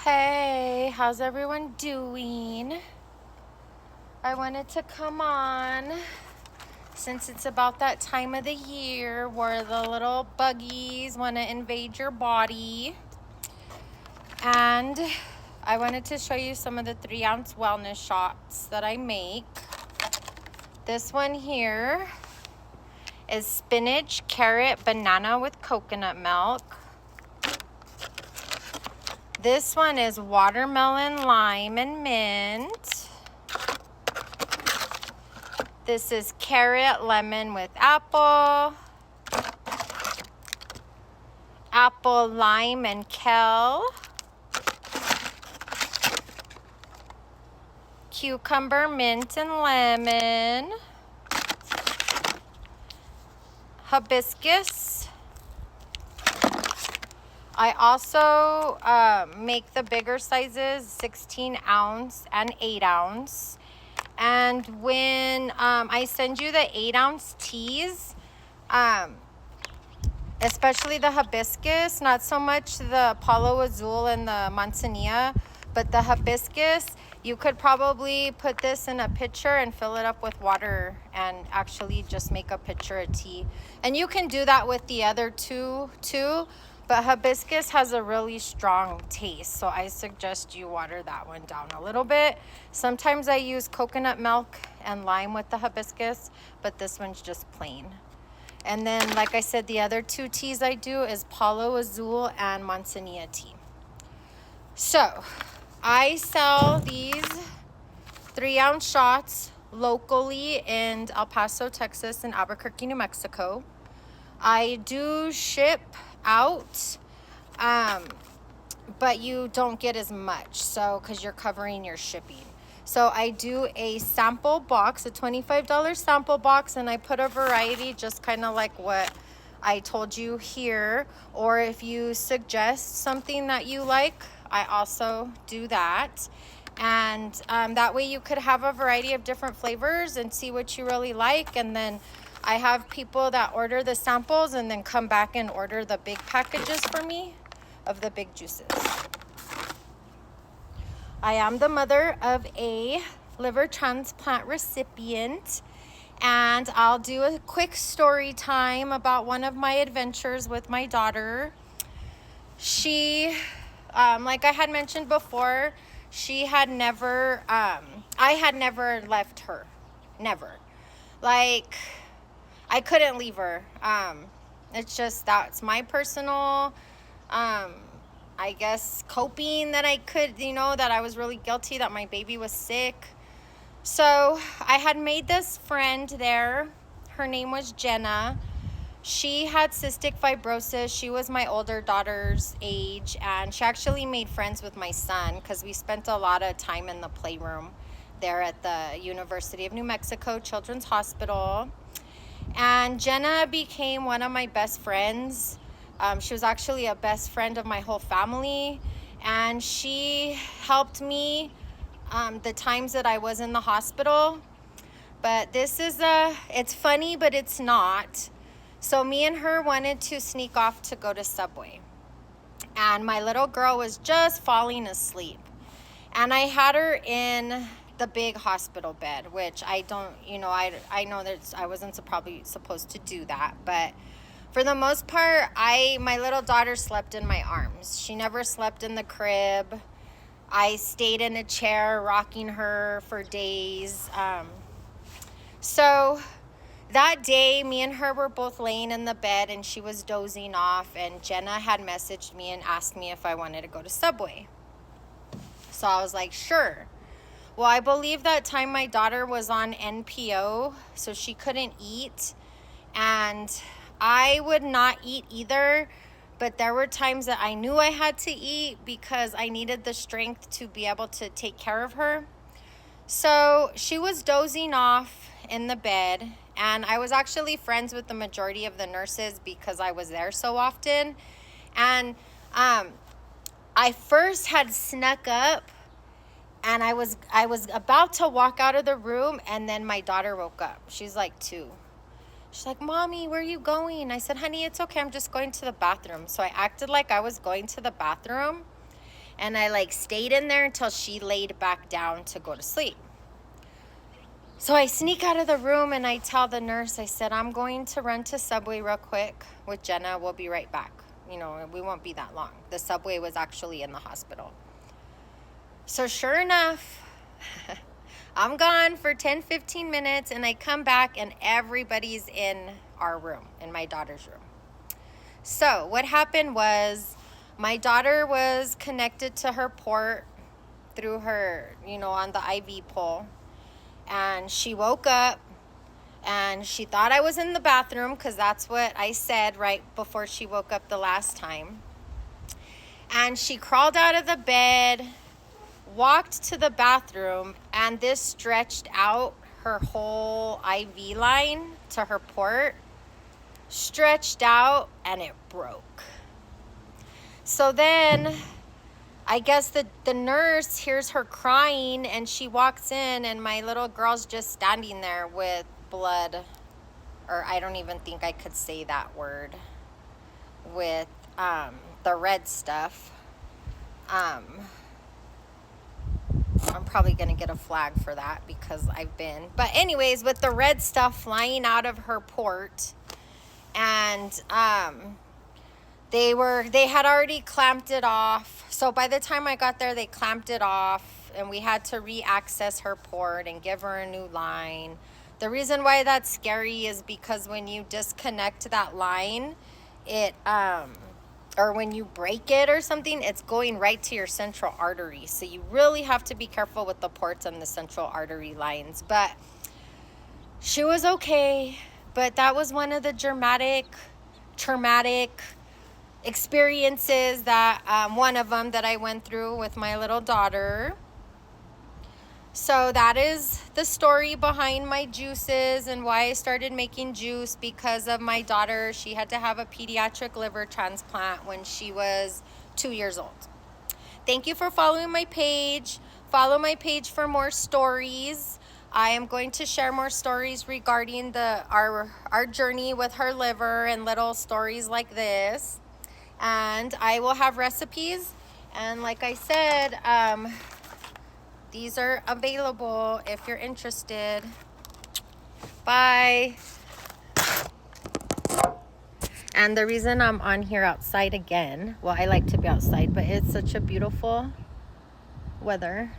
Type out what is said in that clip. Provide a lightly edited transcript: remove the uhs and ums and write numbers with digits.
Hey, how's everyone doing? I wanted to come on since it's about that time of the year where the little buggies want to invade your body. And I wanted to show you some of the 3-ounce wellness shots that I make. This one here is spinach, carrot, banana with coconut milk. This one is watermelon, lime, and mint. This is carrot, lemon with apple. Apple, lime, and kale. Cucumber, mint, and lemon. Hibiscus. I also make the bigger sizes, 16 ounce and 8 ounce. And when I send you the 8-ounce teas, especially the hibiscus, not so much the Palo Azul and the manzanilla, but the hibiscus, you could probably put this in a pitcher and fill it up with water and actually just make a pitcher of tea. And you can do that with the other two too, but hibiscus has a really strong taste, so I suggest you water that one down a little bit. Sometimes I use coconut milk and lime with the hibiscus, but this one's just plain. And then, like I said, the other two teas I do is Palo Azul and manzanilla tea. So, I sell these 3-ounce shots locally in El Paso, Texas, and Albuquerque, New Mexico. I do ship out, but you don't get as much, so because you're covering your shipping. So I do a sample box, a $25 sample box, and I put a variety, just kind of like what I told you here. Or if you suggest something that you like, I also do that. And that way you could have a variety of different flavors and see what you really like. And then I have people that order the samples and then come back and order the big packages for me of the big juices. I am the mother of a liver transplant recipient, and I'll do a quick story time about one of my adventures with my daughter. She, like I had mentioned before, she had never, I had never left her. Never. Like, I couldn't leave her. It's just, that's my personal, I guess, coping that I could, that I was really guilty that my baby was sick. So I had made this friend there. Her name was Jenna. She had cystic fibrosis. She was my older daughter's age, and she actually made friends with my son because we spent a lot of time in the playroom there at the University of New Mexico Children's Hospital. And Jenna became one of my best friends. She was actually a best friend of my whole family, and she helped me the times that I was in the hospital. But this is it's funny, but it's not. So me and her wanted to sneak off to go to Subway, and my little girl was just falling asleep, and I had her in the big hospital bed, which I don't, I know that I wasn't probably supposed to do that, but for the most part, my little daughter slept in my arms. She never slept in the crib. I stayed in a chair rocking her for days. So that day, me and her were both laying in the bed, and she was dozing off, and Jenna had messaged me and asked me if I wanted to go to Subway. So I was like, sure. Well, I believe that time my daughter was on NPO, so she couldn't eat, and I would not eat either, but there were times that I knew I had to eat because I needed the strength to be able to take care of her. So she was dozing off in the bed, and I was actually friends with the majority of the nurses because I was there so often. And I first had snuck up, and I was about to walk out of the room, and then my daughter woke up. She's like 2. She's like, Mommy, where are you going? I said, honey, it's okay. I'm just going to the bathroom. So I acted like I was going to the bathroom. And I like stayed in there until she laid back down to go to sleep. So I sneak out of the room and I tell the nurse, I said, I'm going to run to Subway real quick with Jenna. We'll be right back. You know, we won't be that long. The Subway was actually in the hospital. So sure enough, I'm gone for 10-15 minutes and I come back and everybody's in our room, in my daughter's room. So what happened was my daughter was connected to her port through her, you know, on the IV pole. And she woke up and she thought I was in the bathroom because that's what I said right before she woke up the last time. And she crawled out of the bed, walked to the bathroom, and this stretched out her whole IV line to her port, stretched out, and it broke. So then I guess the nurse hears her crying and she walks in and my little girl's just standing there with blood, or I don't even think I could say that word, with the red stuff. I'm probably going to get a flag for that because I've been. But anyways, with the red stuff flying out of her port, and they had already clamped it off. So by the time I got there, they clamped it off and we had to re-access her port and give her a new line. The reason why that's scary is because when you disconnect that line, it or when you break it or something, it's going right to your central artery. So you really have to be careful with the ports and the central artery lines. But she was okay. But that was one of the traumatic experiences that one of them that I went through with my little daughter. So that is the story behind my juices and why I started making juice, because of my daughter. She had to have a pediatric liver transplant when she was 2 years old. Thank you for following my page. Follow my page for more stories. I am going to share more stories regarding our journey with her liver and little stories like this. And I will have recipes. And like I said, these are available if you're interested. Bye. And the reason I'm on here outside again, well, I like to be outside, but it's such a beautiful weather.